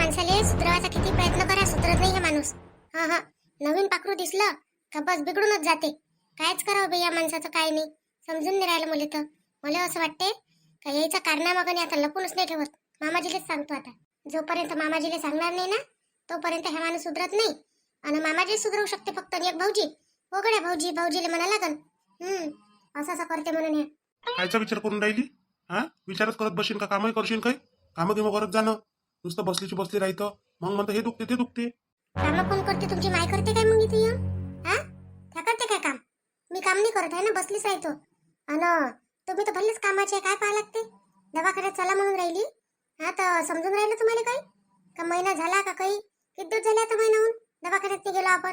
माणसाले सुधरवायचा किती प्रयत्न करा सुधरत नाही हे माणूस. हा हा, नवीन पाखरू दिसलं का बस बिघडूनच जाते. कायच करावं बाई या माणसाचं, काय नाही समजून नाही राहिलं मला. तर मला असं वाटते का यायचा कारणामागं आता लपूनच नाही ठेवत. मामाजीलेच सांगतो आता. जोपर्यंत मामाजीले सांगणार नाही ना तोपर्यंत हा माणूस सुधरत नाही. आणि मामाजी सुधरवू शकते फक्त एक भाऊजी. हो गड्या भाऊजी, भाऊजीले म्हणा लागन असं असं करते म्हणून हे. कायचा विचार करून राहिली? हा, विचारच करत बसीन का? कामही करशील काही? कामं गिमं करत जाणं. नुसतं बसलीची बसली राहतं. मग म्हणतं हे दुखते ते दुखते. काम कोण करते? तुमची माय करते काय मग इथे येऊन? हा, त्या करते काय काम? मी काम नाही करत आहे ना, बसलीच राहतो. अन तुम्ही तर भल्लेच कामाचे. काय पाहा लागते? दवाखान्यात चला म्हणून राहिली. हा, तर समजून राहिलं तुम्हाला काही? का महिना झाला का काही? किती दिवस झाले आता महिनाहून दवाखान्यात नाही गेलो आपण.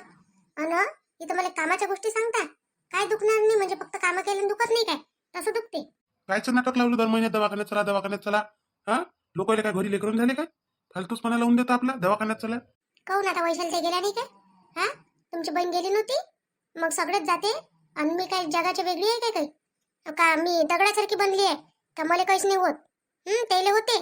अन इथं मला कामाच्या गोष्टी सांगता. काय दुखणार नाही म्हणजे फक्त कामं केल्यानं दुखत नाही काय? तसं दुखते. कायचं नाटक लावलं दर महिन्यात दवाखान्यात चला दवाखान्यात चला? हा, लोकांना काय घरी लेकरून झाले काय? फालतूसपणा लावून देता आपला दवाखान्यात चला. काहून आता वैशाली ते गेल्या नाही काय? हा, तुमची बहीण गेली नव्हती? मग सगळेच जाते आणि मी काय जगाची वेगळी आहे काय? काही का मी दगडासारखी बनली आहे का? मला काहीच नाही होत. त्याला होते.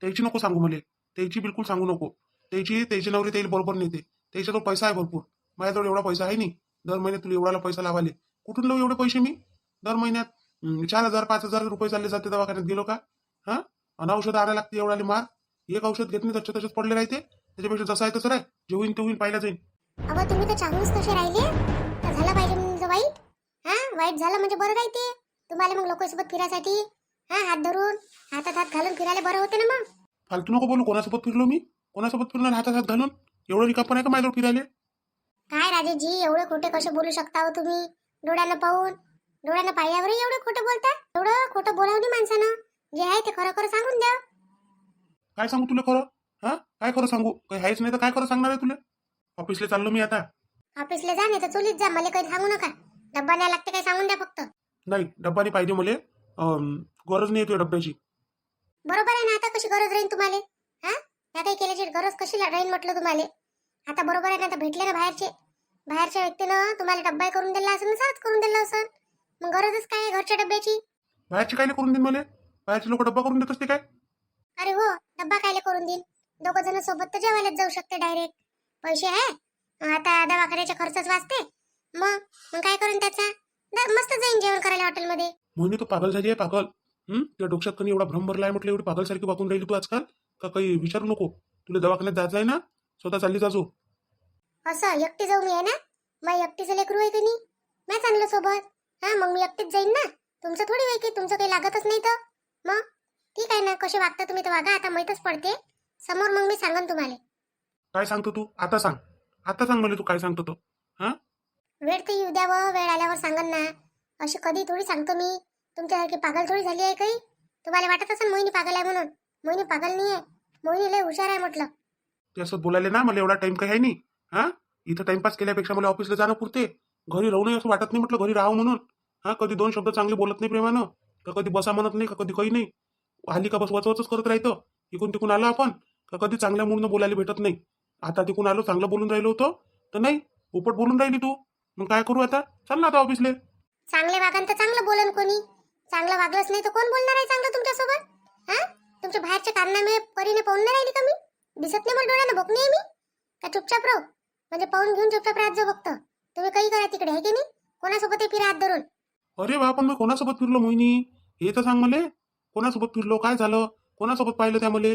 त्याची नको सांगू मला. त्याची बिलकुल सांगू नको. त्याची नवरी त्याला बरोबर नेते. त्याच्याजवळ पैसा आहे भरपूर. माझ्याजवळ एवढा पैसा आहे नाही. दर महिन्यात तुला एवढाला पैसा लावाले. कुठून लावू एवढे पैसे मी? दर महिन्यात 4,000 5,000 रुपये चालले जाते दवाखान्यात गेलो का? हा, अन औषध आणायला लागते एवढाले मार. एक औषध घेत नाही तसेच पडले राहते. त्याच्यापेक्षा जसं आहे तसं राह. जे होईन ते होईन, पाहिला जाईन. अहो तुम्ही तर चांगलेच कसे राहिले. तर झालं पाहिजे म्हणजे वाईट. हा, वाईट झालं म्हणजे बरं राहते तुम्हाला. मग लोकांसोबत फिरायसाठी हा हात धरून हातात हात घालून फिरायला बरं होते ना मग. फालतू नको बोलू. कोणासोबत फिरलो मी? कोणासोबत फिरलो हातात हात घालून? एवढं रिकापण आहे का माझ्याजवळ फिरायले? काय राजेशजी, एवढे खोटे कसे बोलू शकता हो तुम्ही? डोळ्यानं पाहून, डोळ्यानं पाहिल्यावरही एवढे खोटं बोलता? एवढं खोटं बोलावं नाही माणसानं. जे आहे ते खरं खरं सांगून द्या. काय सांगू तुला खरं? हा, काय खरं सांगू? काही आहेच नाही तर काय खरं सांगणार आहे तुला? ऑफिसला चाललो मी आता. ऑफिसला जा नाही तर चुलीत जा. मला काही सांगू नका. डब्बा न्याय लागते काय सांगून द्या फक्त. नाही, डब्बा नाही पाहिजे मला. गरज नाही येते डब्याची. बरोबर आहे ना. आता कशी गरज राहील तुम्हाला? हा, या काही केल्याची गरज कशी राहील म्हटलं तुम्हाला? आता बरोबर आहे ना. आता भेटले ना बाहेरच्या व्यक्तीनं तुम्हाला डब्बा करून दिला असेल ना, सहज करून दिला असेल. मग गरजच काय आहे घरच्या डब्याची? बाहेरची काय करून देईन मला? बाहेरचे लोक डब्बा करून देत असते काय? अरे हो, डब्बा कायले करून देईन? दोघं जण सोबत तर जेवायलाच जाऊ शकते डायरेक्ट. पैसे आहे आता, दवाखान्याचे खर्चच वाचते. मग मग काय करून त्याचा? मस्त जाईन जेवण करायला हॉटेलमध्ये. म्हणून तू पागल झाली आहे, पागल. तुझ्या डोक्यात कधी एवढा भ्रम भरला आहे म्हटलं. एवढी पागलसारखी वागून राहिली तू आजकाल. का काही विचारू नको. तुला दवाखान्यात जायचं आहे ना, स्वतः चालली जाजो. असं एकटी जाऊ मी आहे ना? मग एकटीचं लेकरू आहे की नाही? मॅच आणलं सोबत. हा, मग मी एकटीच जाईन ना. तुमचं थोडी वेळ की तुमचं काही लागतच नाही तर. मग ठीक आहे ना. कसे वागता तुम्ही तर वागा. आता माहीतच पडते समोर. मग मी सांगन तुम्हाला. काय सांगतो तू? आता सांग. आता सांग मला तू काय सांगतो तो. हा, वेळ तर येऊ द्यावं. वेळ आल्यावर सांगन ना. अशी कधी थोडी सांगतो मी. तुमच्यासारखी पागल थोडी झाली आहे काही. तुम्हाला वाटत असेल मोहिनी पागल आहे म्हणून. मोहिनी पागल नाही आहे. मोहिनी लय हुशार आहे म्हटलं. ते असं बोलायला ना मला एवढा टाइम काही आहे नाही. हा, इथं टाइमपास केल्यापेक्षा मला ऑफिसला जाणं पुरते. घरी राहू नये असं वाटत नाही म्हटलं. घरी राहावं म्हणून. हा, कधी दोन शब्द चांगले बोलत नाही प्रेमानं. का कधी बसा म्हणत नाही. का कधी काही नाही. हल्ली का बस वचवच करत राहतं. इकून तिकून आलो आपण का कधी चांगल्या मूडनं बोलायला भेटत नाही. आता तिकून आलो चांगलं बोलून राहिलो होतो तर नाही, उपट बोलून राहिली तू. मग काय करू आता? चल ना आता ऑफिसले. चांगले वागन तर चांगलं बोलन कोणी. चांगलं वागलंच नाही तर कोण बोलणार आहे चांगलं तुमच्यासोबत? हा, तुमच्या बाहेरच्या कारणामुळे परीने पाहून नाही राहिली का मी? दिसत नाही मला डोळ्यानं? भोक नाही मी का? चुपचाप राहू म्हणजे पाहून घेऊन चुपचाप राहत जाऊ फक्त. तुम्ही काही करा तिकडे, आहे की नाही? कोणासोबत फिरा हात धरून. अरे बा, पण मी कोणासोबत फिरलो मोहिनी? हे तर सांग मला. कोणासोबत फिरलो? काय झालं? कोणासोबत पाहिलं त्या मले?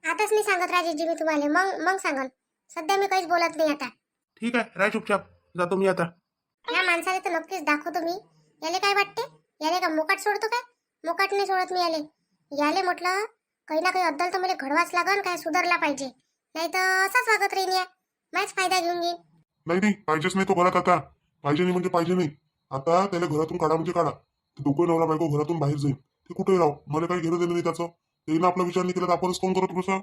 आताच नाही सांगत राजेशजी मी तुम्हाला. मग मग सांगन. सध्या मी काहीच बोलत नाही आता. ठीक आहे, राय चुपचाप. जातो मी आता. या माणसाला तर नक्कीच दाखवतो मी. याले काय वाटते? याले का मोकाट सोडतो काय? मोकाट नाही सोडत मी याले. याले म्हटलं काही ना काही अद्दल तर मला घडवाच लागन. काय सुधारला पाहिजे. नाही तर असाच वागत राहीन या. माझ फायदा घेऊन घेईन. नाही नाही, पाहिजेच नाही तो घरात आता. पाहिजे नाही म्हणजे पाहिजे नाही. आता त्याला घरातून काढा म्हणजे काढा. ते दोघं नवरा बायको घरातून बाहेर जाईल. ते कुठेही राहू, मला काही घेणं देणं नाही त्याचं. त्यानं आपला विचार नाही केला तर आपणच कोण करत बसा?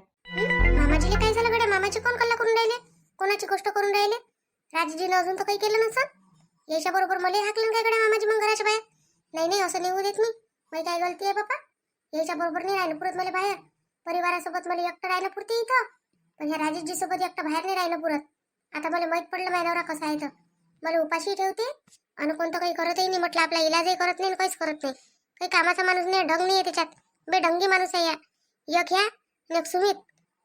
मामाजीला काय झालं गड्या? मामाची कोण कल्ला करून राहिले? कोणाची गोष्ट करून राहिले? राजजीनं अजून तर काही केलं नसं. याच्या बरोबर मला हाकलं काय गड्या मामाजी मग घराच्या बाहेर? नाही नाही, असं निघू देत मी. माझी काय गलती आहे बापा? याच्या बरोबर नाही राहिलं पुरत मला बाहेर. परिवारासोबत मला एकटं राहिलं पुरते इथं. पण ह्या राजेशजी सोबत एकटं बाहेर नाही राहिलं पुरत. आता मला माहित पडलं माझ्या नवरा कसा आहे तर. मला उपाशी ठेवते आणि कोणतं काही करतही नाही म्हटलं. आपला इलाजही करत नाही, काहीच करत नाही. काही कामाचा माणूस नाही, ढंग नाही आहे त्याच्यात. बेढंगी माणूस आहे या. एक ह्या आणि एक सुमित.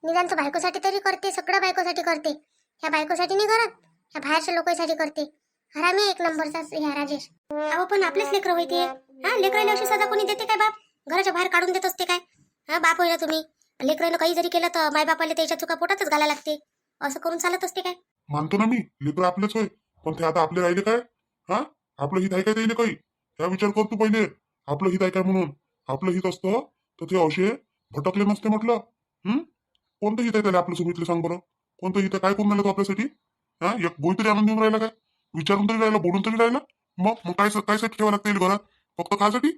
निदान तो बायकोसाठी तरी करते, सगळं बायकोसाठी करते. ह्या बायकोसाठी नाही करत, ह्या बाहेरच्या लोकांसाठी करते. हरामी एक नंबरचा ह्या राजेश. अहो पण आपलेच लेकरं होते. हा, लेकराला अशी सजा कोणी देते काय बाप? घराच्या बाहेर काढून देत असते काय? हा, बाप होईल तुम्ही. लेकरानं काही जरी केलं तर माय बापाला त्याच्या चुका पोटातच घाला लागते. असं करून चालत असते काय? मानतो ना मी, लेकर आपलेच होय, पण ते आता आपले राहिले काय? हा, आपलं हित आहे काय त्याला काही? ह्या विचार करतो पहिले, आपलं हित आहे काय म्हणून. आपलं हित असतं तर ते असे भटकले नसते म्हटलं. कोणतं हित आहे त्याला आपलं? सुमितले सांग बरं, कोणतं हित आहे? काय करून राहिला तो आपल्यासाठी? हा, एक गोळी तरी आणून देऊन राहिला काय? विचारून तरी राहिला, बोलून तरी राहिला. मग काय काय साठी ठेवा लागते घरात? फक्त खासाठी?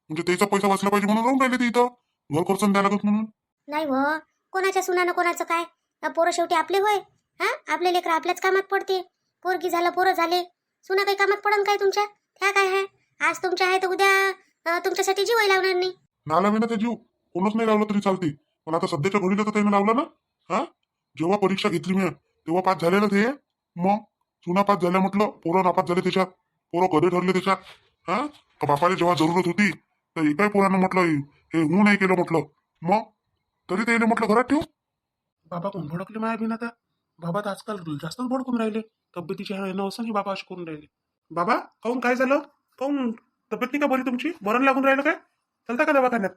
म्हणजे त्याचा पैसा वाचला पाहिजे म्हणून राहून राहिले ते इथं, घर खर्च द्यायला लागत म्हणून. नाही हो, कोणाच्या सुनानं कोणाचं काय? पोरं शेवटी आपले होय. हा, आपले लेकर आपल्याच कामात पडते. पोरगी झालं, पोरं झाले, सुना काही कामात पडन काय तुमच्या? त्या काय आहे, आज तुमच्या आहे तर उद्या तुमच्यासाठी जीवही लावणार नाही. नाला विना ते जीव कोणच नाही लावलं तरी चालते, पण आता सध्याच्या घडीला तर त्याने लावलं ना. हा, जेव्हा परीक्षा घेतली मी तेव्हा पास झाले ना ते. मग सुना पास झाल्या म्हटलं, पोरं नापास झाले त्याच्यात, पोरं कधी ठरले त्याच्यात. हा, का बापाला जेव्हा जरूरत होती तर एकाही पोरानं म्हटलं हे होऊ नाही केलं म्हटलं. मग तरी त्याने म्हटलं घरात ठेव. बाबा कोण भडकले माया बिन आता? बाबा तर आजकाल जास्तच भडकून राहिले. तब्येतीचे आहे असं बाबा असे करून राहिले. बाबा काऊन काय झालं? काऊन तब्येत नाही का बरी तुमची? बरं लागून राहिलं काय? चलता का दवाखान्यात?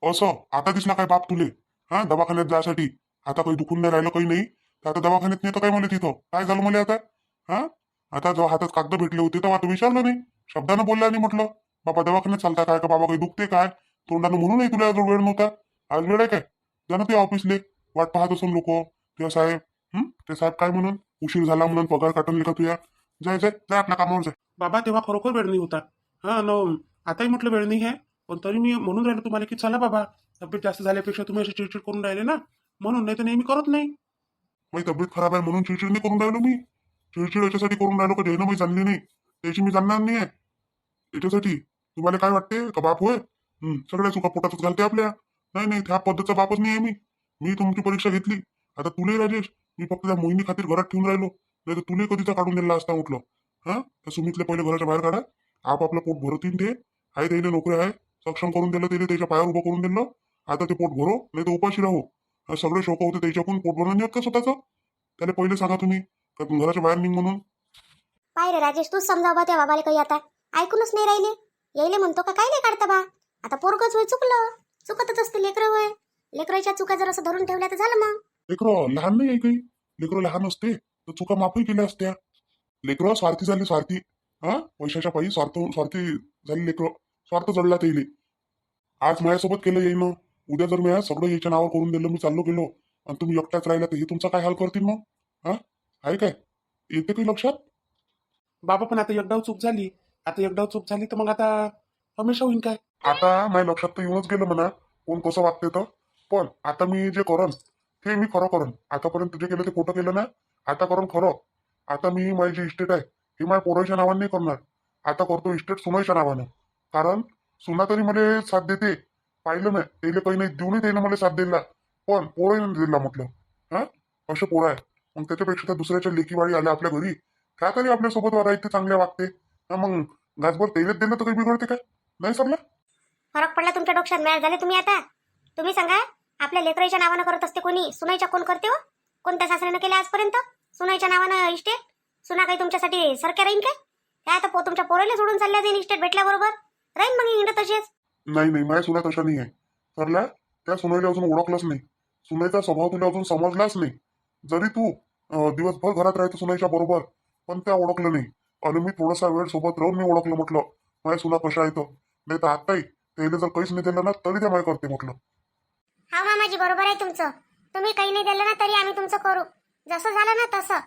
असं आता दिसला काय बाप तुले? हा, दवाखान्यात जायसाठी आता काही दुखून नाही राहिलं, काही नाही तर आता दवाखान्यात नेतं काय मला तिथं? काय झालं मला आता? हा, आता जेव्हा हातात कागद भेटले होते तेव्हा आता विचारलं नाही, शब्दानं बोलला नाही. म्हटलं बाबा दवाखान्यात चालता काय? का बाबा काही दुखते काय? तोंडानं म्हणूनही तुला जो वेळ नव्हता. आज वेळ आहे काय? जाणं ते ऑफिसले वाट पाहत असून लोक. ते साहेब ते साहेब काय म्हणून उशीर झाला म्हणून पगार काटून का तुया? जाय जाय जाय आपल्या कामावर जाय. बाबा तेव्हा खरोखर वेळ नाही होता. हा न, आताही म्हटलं वेळ नाही आहे, पण तरी मी म्हणून राहिलो तुम्हाला की चला बाबा, तब्येत जास्त झाल्यापेक्षा तुम्ही अशी चिडचिड करून राहिले ना, म्हणून. नाही तर नेहमी करत नाही. माझी तब्येत खराब आहे म्हणून चिडचिड नाही करून राहिलो मी. चिडचिड याच्यासाठी करून राहिलो का जैन मी जाणली नाही त्याची मी जाणणार नाही आहे. याच्यासाठी तुम्हाला काय वाटते का बाप होय? सगळ्या चुका पोटातच घालते आपल्या. नाही नाही, त्या पद्धतीचा बापच नाही आहे मी. मी तुमची परीक्षा घेतली, आता तुले राजेश मी फक्त त्या मोहिनी खातीर घरात ठेवून राहिलो, नाही तर तुले कधीचा काढून दिला असता म्हटलं. हा, त्या सुमितले पहिले घराच्या बाहेर काढा, आपलं पोट भरतीन ते. आहे त्याने नोकरी आहे, सक्षम करून दिलं त्याने, त्याच्या पायावर उभं करून दिलं. आता ते पोट भरो नाही तर उपाशी राहू. हा, सगळे शोक होते त्याच्याकडून, पोट भरून नाही होत का स्वतःचं? त्याला पहिले सांगा तुम्ही का घराच्या बाहेर निघ म्हणून. पाय रे राजेश, तूच समजाव बा त्या बाबाला. काही आता ऐकूनच नाही राहिले. यायले म्हणतो का काय नाही काढता बा? आता पोरगच होय, चुकलं. चुकतच असते लेकरं होय. लेकराच्या चुका जर असं धरून ठेवल्या तर झालं मग. लेकरं लहान नाही आहे काही, लेकरं लहान असते तर चुका माफही केल्या असत्या. लेकरं स्वार्थी झाली, स्वार्थी. हा, पैशाच्या पायी स्वार्थी झाली लेकरं, स्वार्थ जडला त्याला. आज माझ्यासोबत केलं येईन, उद्या जर मी सगळं याच्या नावावर करून दिलं, मी चाललो गेलो आणि तुम्ही एकटाच राहिला तर हे तुमचा काय हाल करतील मग? हा, आहे काय? येते काही लक्षात? बाबा पण आता एकडाव चूक झाली, आता एकडाव चूक झाली तर मग आता हमेशा होईन काय? आता माझ्या लक्षात तर येऊनच गेलं म्हणा कोण कसं वागते तर. पण आता मी जे करन ते मी खरं करन. आतापर्यंत जे केलं ते खोटं केलं ना, आता करन खरं. आता मी माझी जी इस्टेट आहे ही माझ्या पोराच्या नावाने नाही करणार, आता करतो इस्टेट सुनाच्या नावानं. कारण सुना तरी मला साथ देते, पाहिलं नाही त्याला काही नाही देऊनही त्यानं मला साथ दिला, पण पोरही नाही दिला म्हटलं. हा, असे पोरं आहे. मग त्याच्यापेक्षा त्या दुसऱ्याच्या लेकीवाडी आल्या आपल्या घरी, त्या तरी आपल्यासोबत राहते, चांगल्या वागते. हा, मग घासभर तेलच दिलं तर काही बिघडते काय? नाही सरला. फरक पडला तुमच्या डोक्यात, मॅच झाले तुम्ही. आता तुम्ही सांगा, आपल्या लेकराच्या नावानं करत असते कोणी, सुनाईच्या कोण करते हो? कोणत्या सासऱ्यानं केल्या आजपर्यंत सुनाईच्या नावानं इस्टेट? सुना काही तुमच्यासाठी सारख्या राहीन काय? काय आता तुमच्या पोराला सोडून चालल्या जाईल इस्टेट भेटल्याबरोबर? राहीन मग इंड तशीच. नाही नाही, माझ्या सुना तशा नाही आहे सरला. त्या सुनाईला अजून ओळखलंच नाही, सुनाईचा स्वभाव तुला अजून समजलाच नाही. जरी तू दिवसभर घरात राहते सुनाईच्या बरोबर, पण त्या ओळखलं नाही. आणि मी थोडासा वेळ सोबत राहून मी ओळखलं म्हटलं माझ्या सुना कशा येतं. नाही तर आताही त्याला जर काहीच नाही दिलं ना तरी त्या माय करते म्हटलं. हा मामाजी, बरोबर आहे तुमचं. तुम्ही काही नाही दिलं ना तरी आम्ही तुमचं करू, जसं झालं ना तसं.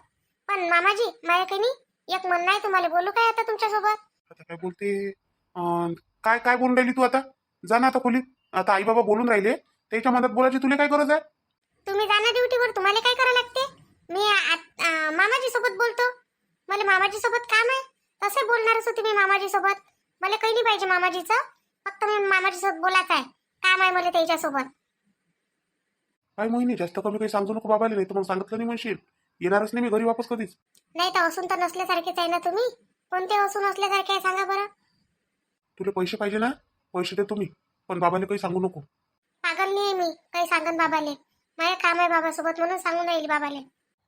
पण मामाजी, माझ्या काही नाही एक म्हणणं आहे तुम्हाला, बोलू काय आता तुमच्यासोबत? आता काय बोलते? काय काय बोलून राहिली तू आता? जा ना आता खोलीत. आता आई बाबा बोलून राहिले, त्याच्या मदत बोलायची तुला काय गरज आहे? तुम्ही जा ना ड्युटीवर, तुम्हाला काय करावं लागते? मी मामाजी सोबत बोलतो, मला मामाजी सोबत काम आहे. तसे बोलणारच होते मी मामाजी सोबत. मला काही नाही पाहिजे मामाजीचं, फक्त मी मामाजी सोबत बोलायचं आहे, काम आहे मला त्याच्यासोबत. काय मोहिनी, जास्त कमी काही सांगू नको बाबाला, नाही तर मग सांगितलं नाही म्हणशील येणारच नाही मी घरी वापस कधीच. नाही तर असून तर नसल्यासारखेच आहे ना तुम्ही. कोणते असून असल्यासारखे आहे सांगा बरं? तुला पैसे पाहिजे ना, पैसे दे तुम्ही, पण बाबाला काही सांगू नको. पागल नाही मी काही सांगन बाबाले. माझं काम आहे बाबासोबत म्हणून सांगून राहील बाबाले.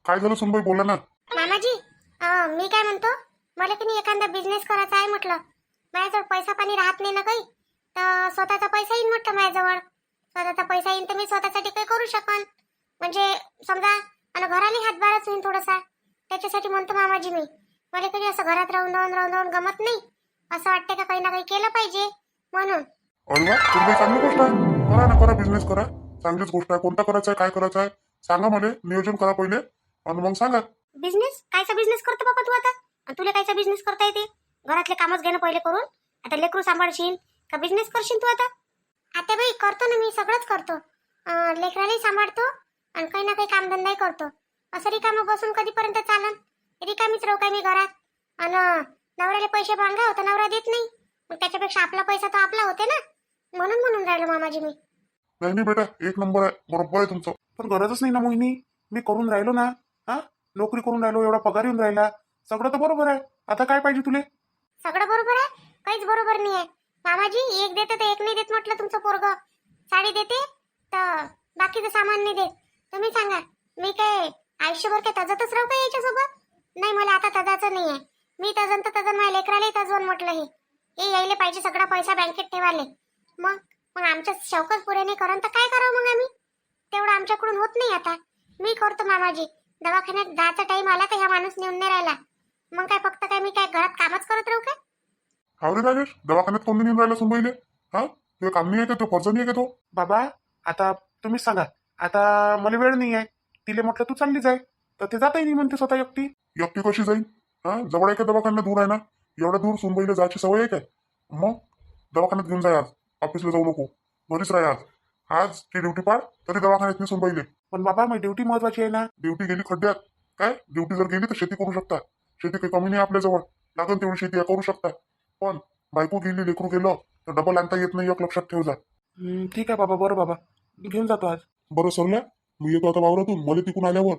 काय झालं सुनबाई, बोला ना. मामाजी मी काय म्हणतो, मला की नाही एखादा बिझनेस करायचा आहे म्हटलं. माझ्याजवळ पैसा पाणी राहत नाही ना काही, तर स्वतःचा पैसा येईन म्हटलं माझ्याजवळ. स्वतःचा पैसा येईन तर मी स्वतःसाठी काही करू शकन, म्हणजे समजा आणि घराला हातभारच होईन थोडासा. त्याच्यासाठी म्हणतो मामाजी मी, मला कधी असं घरात राहून गमत नाही. असं वाटतं का काही ना काही केलं पाहिजे म्हणून. अरे वा, सुनबाई चांगली गोष्ट आहे. करा ना, करा, बिझनेस करा. चांगलीच गोष्ट आहे. कोणता करायचा आहे, काय करायचं आहे सांगा मला. नियोजन करा पहिले आणि मग सांगा. बिझनेस कायचा बिझनेस करतो बाबा तू आता? आणि तुला कायचा बिझनेस करता येते? घरातले कामच घेणं पहिले करून, आता लेकरू सांभाळशील का बिझनेस करशील तू आता? आता बाई करतो ना, मी सगळंच करतो. लेकरालाही सांभाळतो आणि काही ना काही कामधंदाही करतो. असं रिकामं बसून कधीपर्यंत चालन? रिकामीच राहू काय मी घरात? आणि नवऱ्याला पैसे मागा होता, नवरा देत नाही. मग त्याच्यापेक्षा आपला पैसा तो आपला होते ना, म्हणून राहिलो मामाजी मी. नाही नाही बेटा, एक नंबर आहे, बरोबर आहे तुमचं. पण गरजच नाही ना मोहिनी, मी करून राहिलो ना. हा, नोकरी करून राहिलो, एवढा पगार येऊन राहिला, सगळं तर बरोबर आहे. आता काय पाहिजे तुले? सगळं बरोबर आहे, काहीच बरोबर नाही आहे मामाजी. एक देते तर एक नाही देत म्हटलं तुमचं पोरग. साडी देते तर बाकीचं सामान नाही देत. तुम्ही सांगा, मी काय आयुष्यभर काय तजतच राहू का याच्यासोबत? नाही, मला आता तजाचं नाही आहे. मी तजन तर तजन, माझ्या लेकरालाही तजवून म्हटलं. हे यायले पाहिजे सगळा पैसा बँकेत ठेवाले. मग मग आमच्या शौकच पुरे नाही करून तर काय करावं मग आम्ही? तेवढं आमच्याकडून होत नाही. आता मी करतो मामाजी. दवाखान्यात जायचा टाइम आला तर ह्या माणूस नेऊन नाही राहिला. मग काय फक्त काय मी काय घरात कामच करत राहू काय? हा रे राजेश, दवाखान्यात कोण नेऊन राहिला सुनबाईले? हा, ते काम नाही आहे का? तो फर्ज नाही आहे का तो? बाबा आता तुम्हीच सांगा. आता मला वेळ नाही आहे. तिले म्हटलं तू चालली जाय, तर ते जाताही नाही म्हणते स्वतः एकटी. एकटी कशी जाईल? हा, जवळ आहे का दवाखाना, दूर आहे ना? एवढ्या दूर सुनबाईला जायची सवय आहे काय? मग दवाखान्यात घेऊन जाय आज. ऑफिसला जाऊ नको, घरीच राह आज. आज ती ड्युटी पाड तरी दवाखान्यात नाही सुनबाईले. पण बाबा माझी ड्युटी महत्वाची आहे ना. ड्युटी गेली खड्ड्यात काय? ड्युटी जर गेली तर शेती करू शकता. शेती काही कमी नाही आपल्याजवळ, लागेल तेवढी शेती करू शकता. पण बायको गेली, लेकरू गेलं तर डबल आणता येत नाही, एक लक्षात ठेव जा. ठीक आहे बाबा, बरं बाबा, मी घेऊन जातो आज. बरं सरल्या, मी येतो आता वावरातून. मला तिकून आल्यावर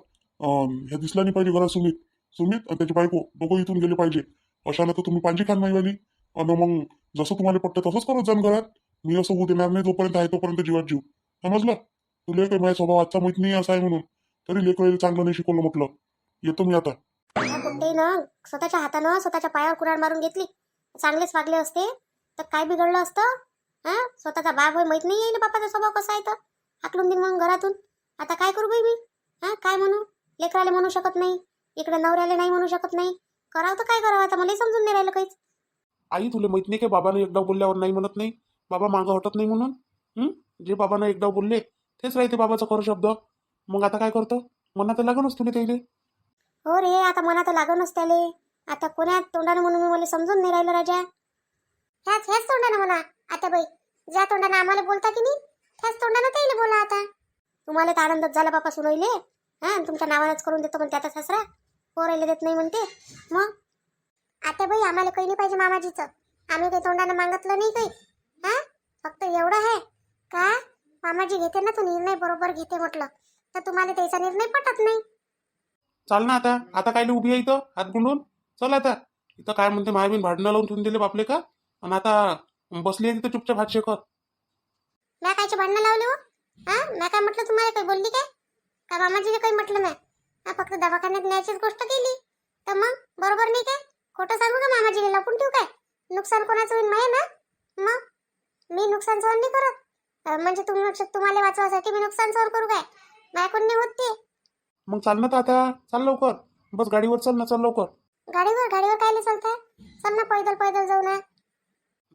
हे दिसला नाही पाहिजे घरात सुमित. सुमित आणि त्याची बायको दोघं इथून गेले पाहिजे. अशानं तर तुम्ही पांजी खान नाही वाली. आणि मग जसं तुम्हाला पटतं तसंच करत जाण घरात. मी असं होऊ देणार नाही, जोपर्यंत आहे तोपर्यंत जीवात जीव. समजलं? तुला काही माझ्या स्वभाव आजचा माहित नाही असा आहे म्हणून तरी लेकराला चांगलं नाही शिकवलं म्हटलं. येतो मी आता. कुठे ना स्वतःच्या हातानं स्वतःच्या पायावर कुऱ्हाड मारून घेतली. चांगलेच वागले असते तर काय बिघडलं असतं? हा, स्वतःचा बाप होय माहित नाही येईल बापाचा स्वभाव कसा आहे तर हाकलून देईन मग घरातून. आता काय करू बाई मी? हा, काय म्हणू? लेकराला म्हणू शकत नाही, इकडे नवऱ्याला नाही म्हणू शकत नाही. करावं तर काय करावं आता? मला समजून नाही राहिलं काहीच. आई तुला माहित नाही की बाबानं एकदा बोलल्यावर नाही म्हणत नाही, बाबा मागं हटत नाही म्हणून. जे बाबानं एकदा बोलले तेच राहते बाबाचा खरं शब्द. मग आता काय करतो? मनात लागूनच तुला त्याले. हो रे, आता मनात लागूनच त्याले. आता कोण्या तोंडानं म्हणून मी मला समजून नाही राहिलं राजा. ह्याच तोंडानं म्हणा आता बाई. ज्या तोंडानं आम्हाला बोलता की नाही त्याच तोंडानं त्याला बोला. आता तुम्हाला तर आनंदच झाला बापा सुनवले. हा, तुमच्या नावानच करून देतो पण त्याचा सासरा पोरायला देत नाही म्हणते. मग आता बाई आम्हाला काही नाही पाहिजे मामाजीचं. आम्ही काही तोंडानं मागतलं नाही काही. हा, फक्त एवढं आहे का मामाजी घेते ना तो निर्णय बरोबर घेते म्हटलं, तर तुम्हाला त्याचा निर्णय पटत नाही. चाल ना आता. आता काय उभी आहे इथं हात गुंडून? चल आता. इथं काय म्हणते मायाबीन भांडणं लावून ठेवून दिले बापले का? आणि आता बसली आहे तिथं चुपचाप हात शेकत. म्या कायचे भांडणं लावले हो? हा, म्या काय म्हटलं तुम्हाला? काही बोलली काय? का मामाजीने काही म्हटलं नाही? हा, फक्त दवाखान्यात न्यायचीच गोष्ट केली तर मग बरोबर नाही काय? खोटं सांगू का मामाजीने? लपून ठेवू काय? नुकसान कोणाचं होईल माहिती ना? मग मी नुकसान सहन नाही करत. म्हणजे तुम्हाला वाचवासाठी मी नुकसान सहन करू काय? माझ्याकडून नाही होत ते. मग चाल ना तर आता. चाल लवकर. बस गाडीवर चल ना, चल लवकर. गाडीवर कायले चालताय? चल ना, पैदल जाऊ ना.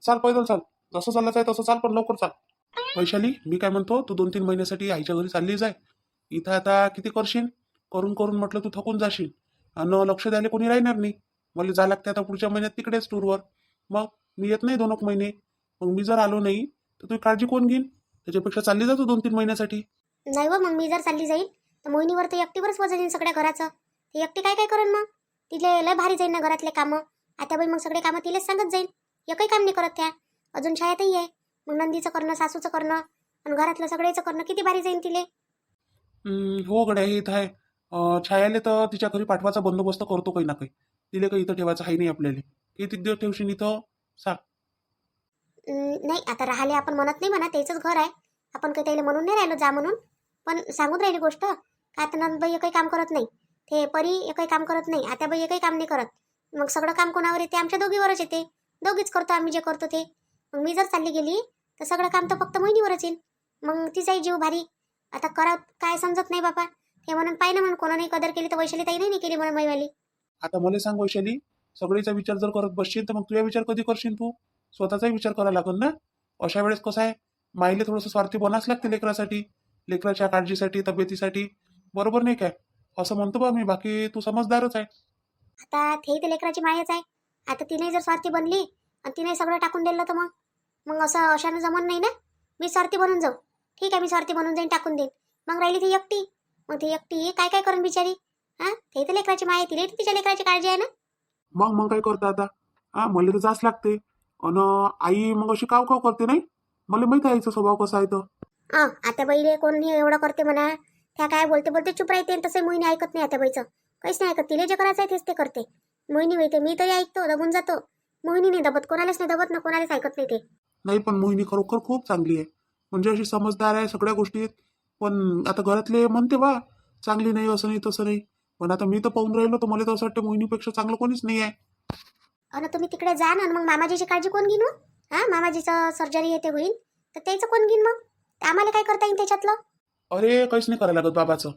चाल पैदल चाल. जसं चालायचं आहे तसं चाल, पण लवकर चाल. वैशाली, मी काय म्हणतो, तू 2-3 महिन्यासाठी आईच्या घरी चालली जाय. इथं आता किती करशील? करून करून म्हटलं तू थकून जाशील आणि लक्ष द्यायला कोणी राहणार नाही. मला जा लागते आता पुढच्या महिन्यात तिकडेच टूरवर. मग मी येत नाही 2 महिने. मग मी जर आलो नाही तर तुझी काळजी कोण घेईल? त्याच्यापेक्षा चालली जा तू 2-3 महिन्यासाठी. नाही व, मग मी जर चालली जाईल तर मोहिनीवर तर एकटीवरच वजन येईल सगळ्या घराचं. ती एकटी काय करेन मग? तिले लय भारी जाईल ना घरातले कामं. आता बाई मग सगळे कामं तिलेच सांगत जाईल. एकही काम नाही करत त्या. अजून शाळेतही आहे. मग नंदीचं करणं, सासूचं करणं आणि घरातलं सगळ्याचं करणं किती भारी जाईल तिले. हो गड्या, हे इथं आहे. छायाले तर तिच्या घरी पाठवायचा बंदोबस्त करतो काही ना काही. तिला काही इथं ठेवायचं आहे नाही आपल्याला. किती दिवस ठेवशील इथं सांग? नाही, आता राहिले आपण म्हणत नाही म्हणा, त्याचंच घर आहे. आपण काही त्याला म्हणून नाही राहिलो जा म्हणून. पण सांगून राहिली गोष्ट का आता नंदबाई एकही काम करत नाही, ते परी एकही काम करत नाही, आत्याबाई एकही काम नाही करत. मग सगळं काम कोणावर येते? आमच्या दोघीवरच येते. दोघीच करतो आम्ही जे करतो ते. मग मी जर चालली गेली तर सगळं काम तर फक्त मोहिनीवरच येईल. मग तिचाही जीव भारी. आता करा काय समजत नाही बापा. हे म्हणून पाहिजे म्हणून कोणाने कदर केली तर वैशाली ताईने नाही केली म्हणून मैवाली. आता मला सांग वैशाली, सगळीचा विचार जर करत बसशील तर मग तुझा विचार कधी करशील? तू स्वतःचाही विचार करायला लागेल ना. अशा वेळेस कसं आहे, माईले थोडंसं स्वार्थी बनावंच लागते लेकरासाठी, लेकराच्या काळजीसाठी, तब्येतीसाठी. बरोबर नाही काय? असं म्हणतो बा मी. बाकी तू समजदारच आहे. आता ते तर लेकराची मायच आहे. आता तिने जर स्वार्थी बनली आणि तिने सगळं टाकून दिलं तर मग मग असं अशानं जमन नाही ना. मी स्वार्थी बनून जाऊ, ठीक आहे, मी स्वार्थी बनून जाईन, टाकून देईन. मग राहिली ती एकटी. मग ती एकटी काय काय करून बिचारी? हा, ते तर लेकराची माय आहे, तिला तिच्या लेकराची काळजी आहे ना. मग काय करतं आता? मला तर जाच लागते. अन आई मग अशी काव काव करते नाही. मला माहिती आहे आईचा स्वभाव कसा आहे तर. आता बाईले कोण हे एवढं करते म्हणा. त्या काय बोलते बोलते चुप राहते. तसं मोहिनी ऐकत नाही आता बाईचं. काहीच नाही ऐकत. तिला जे करायचं आहे तेच ते करते. मोहिनी माहिती, मी तरी ऐकतो, दबून जातो. मोहिनी नाही दबत, कोणालाच नाही दबत ना, कोणालाच ऐकत नाही ते. नाही पण मोहिनी खरोखर खूप चांगली आहे. म्हणजे अशी समजदार आहे सगळ्या गोष्टीत. पण आता घरातले म्हणते बा चांगली नाही, असं नाही तसं नाही. पण आता मी तर पाहून राहिलो तर मला तर असं वाटतं मोहिनीपेक्षा चांगलं कोणीच नाही आहे. अन तुम्ही तिकडे जा ना, मग मामाजीची काळजी कोण घेईन? हा, मामाजीचं सर्जरी येते होईल तर त्याचं कोण घेईन? मग आम्हाला काय करता येईल त्याच्यातलं? अरे काहीच नाही करायला लागत.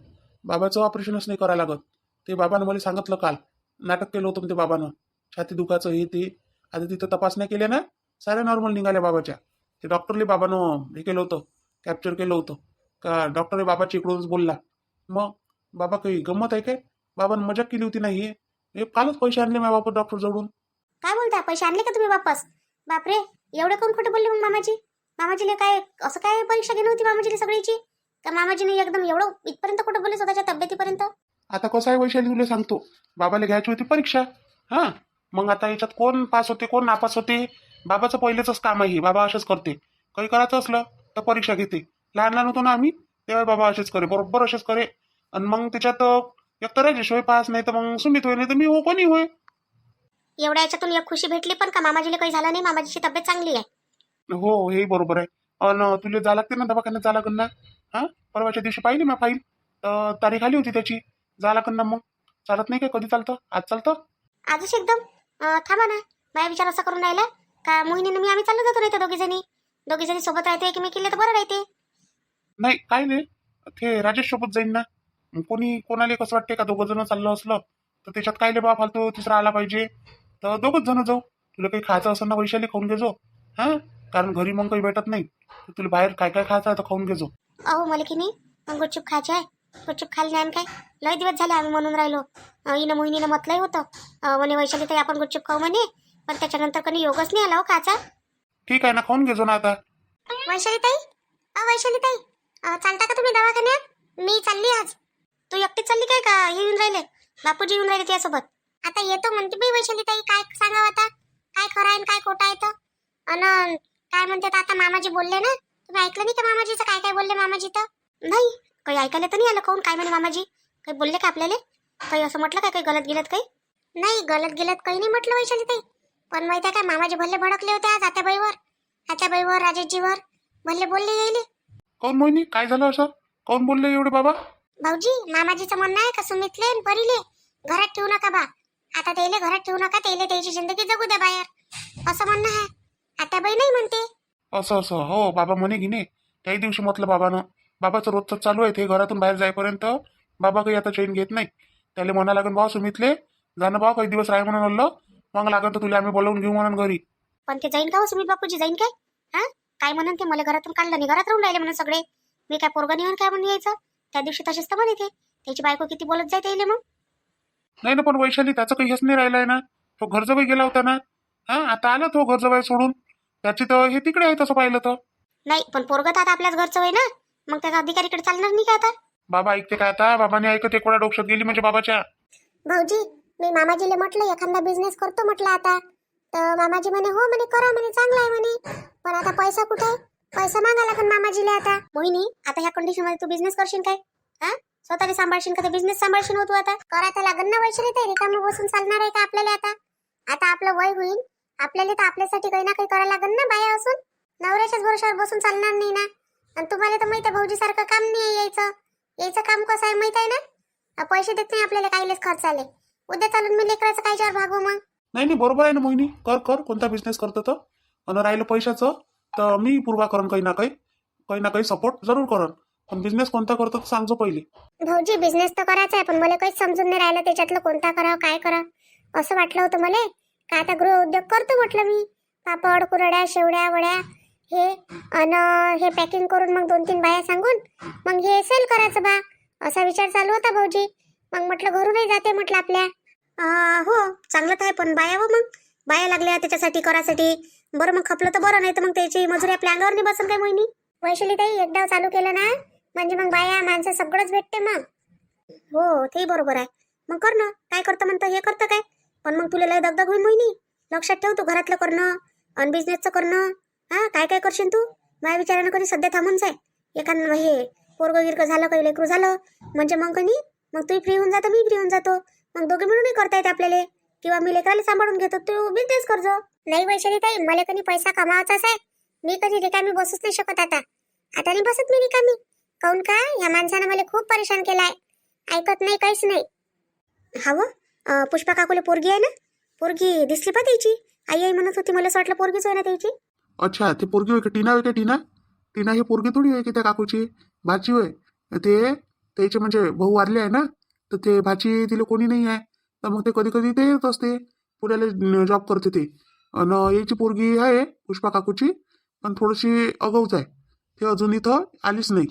बाबाचं ऑपरेशनच नाही करायला लागत. ते बाबानं मला सांगितलं काल. नाटक केलं होतं ते बाबानं, छाती दुखाचं हे ते. आता तिथं तपासण्या केल्या ना, साऱ्या नॉर्मल निघाल्या बाबाच्या. ते डॉक्टरले बाबानं हे केलं होतं, कॅप्चर केलं होतं का. डॉक्टर बाबाच्या इकडूनच बोलला. मग बाबा काही गंमत आहे काय? बाबानं मजाक केली होती नाही. हे कालच पैसे आणले माझ्या बाबा डॉक्टर जवळून. काय बोलता? पैसे आणले का तुम्ही वापस? बापरे, एवढे कोण खोटं बोलले मग मामाजी? मामाजीला काय असं काय परीक्षा घेणं होती मामाजीला सगळीची? का मामाजीने एकदम एवढं इथपर्यंत खोटं बोलले स्वतःच्या तब्येतीपर्यंत? आता कसं आहे वैशाली, तुला सांगतो, बाबाला घ्यायची होती परीक्षा. हा, मग आता याच्यात कोण पास होते कोण नापास होते, बाबाचं पहिलेच काम आहे. बाबा असेच करते. काही करायचं असलं तर परीक्षा घेते. लहान होतो ना आम्ही तेव्हा बाबा असेच करे, बरोबर असेच करे. आणि मग त्याच्यात एकतर राजेशिवाय पास, नाही तर मग सुमित होय, नाही तर मी हो, कोणी होय. एवढ्या याच्यातून एक खुशी भेटली पण का मामाजीला काही झालं नाही? मामाजीची तब्येत चांगली आहे. हो, हे बरोबर आहे. आणि तुला जा लागते ना दवाखान्यात, जा लागेल ना. हा, परवाच्या दिवशी पाहिली मी फाईल, तारीख आली होती त्याची. जा लागेल ना. मग चालत नाही काय? कधी चालतं? आज चालतं? आजच एकदम. थांबा ना, माझा विचार असा करून राहिला का मोहिनीनं मी आम्ही चाललो जातो, नाही तर दोघी जणी सोबत राहते, की मी केलं तर बरं राहते. नाही काय नाही, ते राजेश सोबत जाईन ना. कोणी कोणाला कसं वाटते का दोघं जण चाललं असलं तर त्याच्यात काय बा फालतू तिसरा आला पाहिजे. तर दोघंच जण जाऊ. तुला काही खायचं असेल ना वैशाली, खाऊन घेजो. हा, कारण घरी मग काही भेटत नाही. तर तुला बाहेर काय काय खायचं आहे तर खाऊन घेजो. अहो मला की नाही मग गुपचूप खायचे आहे. गुपचूप खायला नाही काय? लय दिवस झाले आम्ही म्हणून राहिलो. हिनं मोहिनीनं म्हटलंही होतं म्हणे वैशाली ताई आपण गुपचूप खाऊ म्हणे. पण त्याच्यानंतर कधी योगच नाही आला हो खायचा. ठीक आहे ना, खाऊन घेजो ना आता. वैशाली ताई, वैशाली ताई, चालता का तुम्ही दवाखान्यात? मी चालली आज. तू एकटीच चालली काय का हे येऊन राहिले? बापूजी येऊन राहिले त्यासोबत. आता येतो म्हणते बाई वैशाली ताई. काय सांगावं आता? काय खरं आहे काय खोटं आहे तर? अन काय म्हणतात आता मामाजी बोलले ना, तुम्ही ऐकलं नाही का मामाजीचं काय काय बोलले मामाजी? तर नाही काही ऐकायला तर नाही आलं. काहून काय म्हणे मामाजी? काही बोलले का आपल्याला? काही असं म्हटलं काय? काही गलत गेलत काही? नाही गलत गेलत काही नाही म्हटलं वैशाली ताई. पण माहिती आहे का मामाजी भल्ले भडकले होते आज आत्याबाईवर राजेशजीवर. भल्ले बोलले येईल. कोण मोहिनी, काय झालं असं? कोण बोलले एवढे बाबा? भाऊजी, मामाजीचं म्हणणं आहे का सुमितले आणि परीले घरात ठेवू नका बा. आता त्याला घरात ठेवू नका, त्याला त्याची जिंदगी जगू द्या बाहेर, असं म्हणणं आहे. आत्याबाई नाही म्हणते. असं हो, बाबा म्हणे की नाही त्याही दिवशी म्हटलं बाबानं. बाबाचं रोजचं चालू आहे ते घरातून बाहेर जाईपर्यंत. बाबा काही आता चैन घेत नाही. त्याला म्हणा लागेल भाऊ सुमितले जाणं भाऊ काही दिवस राह म्हणून बोललो. मग लागेल तर तुला आम्ही बोलावून घेऊ म्हणून घरी. पण ते जाईन का हो सुमित बापूजी? जाईन काय? हा, काय म्हणून ते मला घरातून काढलं नाही, घरात राहून राहिले म्हणून सगळे. मी काय पोरगा निवून काय म्हणून यायचं? त्या दिवशी तसेच तर म्हणे ते त्याची बायको किती बोलत जाते येईल मग. नाही ना, पण वैशाली त्याचं काही हेच नाही राहिलाय ना. तो घरजबाई गेला होता ना. हा, आता आला तो घरजबाई सोडून. त्याची तर हे तिकडे आहे तसं पाहिलं तर. नाही पण पोरगा तर आता आपल्याच घरचं आहे ना, मग त्याचा अधिकारीकडे चालणार नाही का आता? बाबा ऐकते काय आता? बाबाने ऐकते कोणा डोक्यात गेली म्हणजे बाबाच्या. भाऊजी, मी मामाजीला म्हटलं एखादा बिझनेस करतो म्हटलं आता. तर मामाजी म्हणे हो म्हणे करा म्हणे, चांगला आहे म्हणे. पण आता पैसा कुठे आहे? पैसा मागा लागेल मामाजीला आता. मोहिनी, आता ह्या कंडिशन मध्ये तू बिझनेस करशील काय? हा, स्वतःला सांभाळशील का ते बिझनेस सांभाळशील हो तू? आता करा तर लागेल ना वैशाली ताई. रिकामी बसून चालणार आहे का आपल्याला? आता आपलं वय होईल, आपल्याला तर आपल्यासाठी काही ना काही करायला लागेल ना बाया असून. नवऱ्याच्याच भरोशावर बसून चालणार नाही ना. आणि तुम्हाला तर माहिती आहे भाऊजीसारखं काम नाही आहे यायचं. यायचं काम कसं आहे माहित आहे ना? पैसे देत नाही आपल्याला काहीलेच खर्च आले. उद्या चालून मी लेकराचं कायच्यावर भागू मग? नाही नाही, बरोबर आहे ना मोहिनी. कर कर, कोणता बिझनेस करतो तर. आणि राहिलं पैशाचं तर मी पूर्वा करण काही ना काही सपोर्ट जरूर करण. पण बिझनेस कोणता करतो तर सांगतो पहिले. भाऊजी बिझनेस तर करायचा आहे, पण मला काहीच समजून नाही राहिलं त्याच्यातलं कोणता करावं काय करावं. असं वाटलं होतं मला का आता गृह उद्योग करतो म्हटलं मी. पापड कुरड्या शेवड्या वड्या हे आणि हे पॅकिंग करून मग 2-3 बाया सांगून मग हे सेल करायचं बा, असा विचार चालू होता भाऊजी. मग म्हटलं घरूनही जाते म्हटलं आपल्या. हो चांगलं आहे, पण बाया हो मग बाया लागल्या त्याच्यासाठी करासाठी. बरं मग खपलं तर बरं, नाही तर मग त्याची मजुरी आपल्या अंगावर नाही बसन काय मोहिनी? वैशाली ताई एकदा चालू केलं ना म्हणजे मग बाया माणसं सगळंच भेटते मग. हो ते बरोबर आहे. मग कर ना, काय करतं म्हणतं हे करतं काय. पण मग तुला लय दगदग होईल मोहिनी. लक्षात ठेव, तू घरातलं करणं आणि बिझनेसचं करणं. हा काय काय करशील तू? माझ्या विचारानं कधी सध्या थांबून जाय. एखादं हे पोरगं गिरकं झालं काही लेकरू झालं म्हणजे मग कधी मग तू फ्री होऊन जातो मी फ्री होऊन जातो. मग दोघे मिळूनही करता येते आपल्याला. किंवा मी लेकराला सांभाळून घेतो, तू बिझनेस करजो. नाही वैशाली ताई मला कधी पैसा कमावायचाच आहे. मी कधी रिकामी बसूच नाही शकत आता. आता नाही बसत मी रिकामी. काऊन का ह्या माणसानं मला खूप परेशान केलाय. ऐकत नाही काहीच नाही. हवं पुष्पा काकूला पोरगी आहे ना? पोरगी दिसली पा त्याची. आई म्हणत होती, मला असं वाटलं पोरगीच होय ना त्याची. अच्छा, ते पोरगी होय का? टीना होय का? टीना ही पोरगी थोडी होय की त्या काकूची भाची होय. ते त्याचे म्हणजे भाऊ वारले आहे ना, तर ते भाची तिला कोणी नाही आहे. तर मग ते कधी कधी ते येत असते, पुण्याला जॉब करते ते. आणि याची पोरगी आहे पुष्पा काकूची, पण थोडीशी अगाऊच आहे. ते अजून इथं आलीच नाही.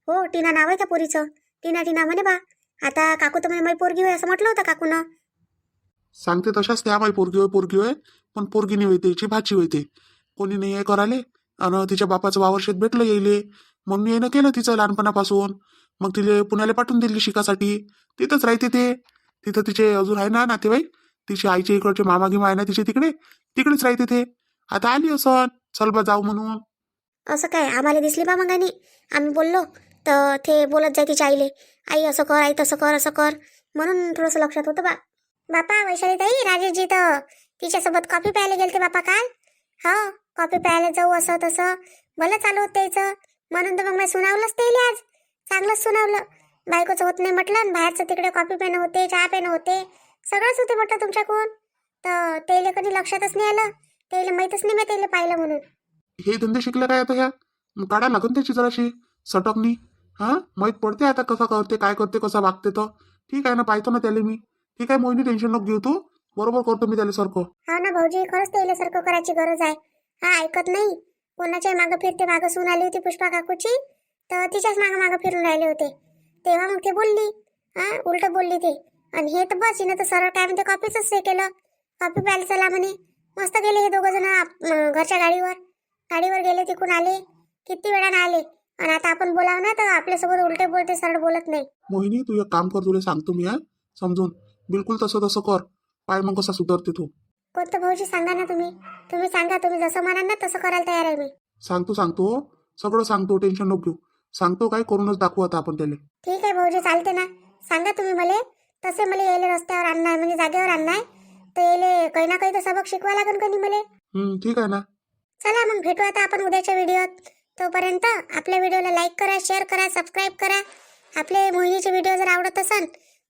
हो टीना नाव आहे त्या पोरीचं. टीना म्हणे बा. आता काकू तर म्हणे माझी पोरगी होय असं म्हटलं होतं काकूनं. सांगते तशाच त्या बाई पोरगी होय, पण पोरगी नाही होय त्याची भाची होय. ते कोणी नाही आहे कराले. आणि तिच्या बापाचं वावर शेत भेटलं येईल म्हणून येणं केलं तिचं लहानपणापासून. मग तिले पुण्याला पाठवून दिली शिकासाठी. तिथंच राहते ते. तिथं तिचे अजून आहे ना नातेवाईक. तिची आईच्या इकडचे मामा गिमा आहे ना तिचे तिकडेच राहते ते. आता आली असं चल बा जाऊ म्हणून. असं काय आम्हाला दिसली बा मग आणि आम्ही बोललो तर ते बोलत जाय तिच्या आईले, आई असं कर आई तसं कर असं कर. म्हणून थोडंसं लक्षात होतं बा. बापा वैशाली ताई राजेशजी तर तिच्यासोबत कॉफी प्यायला गेलते बापा काल. हो कॉफी प्यायला जाऊ असं तसं भलं चालू होतं त्याचं. म्हणून तर मग मी सुनावलंच त्याला आज. चांगलंच सुनावलं. बायकोचं होत नाही म्हटलं आणि बाहेरचं तिकडे कॉफी पेणं होते चहा पेणं होते सगळंच होते म्हटलं तुमच्याकडून. तर त्याला कधी लक्षातच नाही आलं. त्याला माहीतच नाही मी त्याला पाहिलं म्हणून. हे धंदे शिकले काय आता ह्या? मग काढा लागून त्याची जराशी सटकणी. हा माहीत पडते आता कसं करते काय करते कसं वागते. तर ठीक आहे ना, पाहतो ना त्याला मी. ठीक आहे मोहिनी, टेन्शन नको घेऊ तू. बरोबर करतो मी त्याला सारखं. हा ना भाऊजी खरंच त्याच्यासारखं करायची गरज आहे. हा ऐकत नाही. कोणाच्या मागं फिरते. मागं सून आली होती पुष्पा काकूची तर तिच्याच मागं फिरून राहिले होते. तेव्हा मग ते बोलली. हा उलट बोलली ती. आणि हे तर बस हिनं तर सरळ काय म्हणते कॉफीच हे केलं. कॉफी प्यायला चला म्हणे. मस्त गेले हे दोघं जण घरच्या गाडीवर गेले. तिकून आले किती वेळानं आले. आणि आता आपण बोलाव ना तर आपल्यासोबत उलटे बोलते सरळ बोलत नाही. मोहिनी तू एक काम कर, तुला सांगतो मी. हा समजून बिलकुल तसं कर. पाय मग कसा सुधारते तू. कोणतं भाऊजी सांगा ना तुम्ही सांगा. तुम्ही जसं म्हणाल ना तसं करायला तयार आहे मी. सांगतो सगळं सांगतो, टेन्शन नको घेऊ. सांगतो काय करूनच दाखवू आता आपण त्याला. ठीक आहे भाऊजी चालते ना. सांगा तुम्ही मला. तसे मला यायला रस्त्यावर आणणार म्हणजे जागेवर आणणार तर यायला काही ना काही तर सबक शिकवा लागेल कधी मला. ठीक आहे ना. चला मग भेटू आता आपण उद्याच्या व्हिडिओत. तोपर्यंत आपल्या व्हिडिओला लाईक करा, शेअर करा, सबस्क्राईब करा. आपले मोहिनीचे व्हिडिओ जर आवडत असेल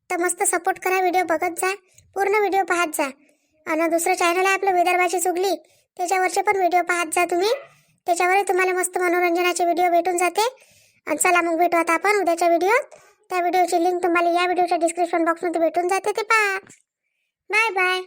तर मस्त सपोर्ट करा. व्हिडिओ बघत जा, पूर्ण व्हिडिओ पाहत जा. आणि दुसरं चॅनल आहे आपलं विदर्भाची चुगली, त्याच्यावरचे पण व्हिडिओ पाहत जा तुम्ही. त्याच्यावरही तुम्हाला मस्त मनोरंजनाचे व्हिडिओ भेटून जाते. आणि चला मग भेटू आता आपण उद्याच्या व्हिडिओत. त्या व्हिडिओची लिंक तुम्हाला या व्हिडिओच्या डिस्क्रिप्शन बॉक्समध्ये भेटून जाते, ते पहा. Bye bye.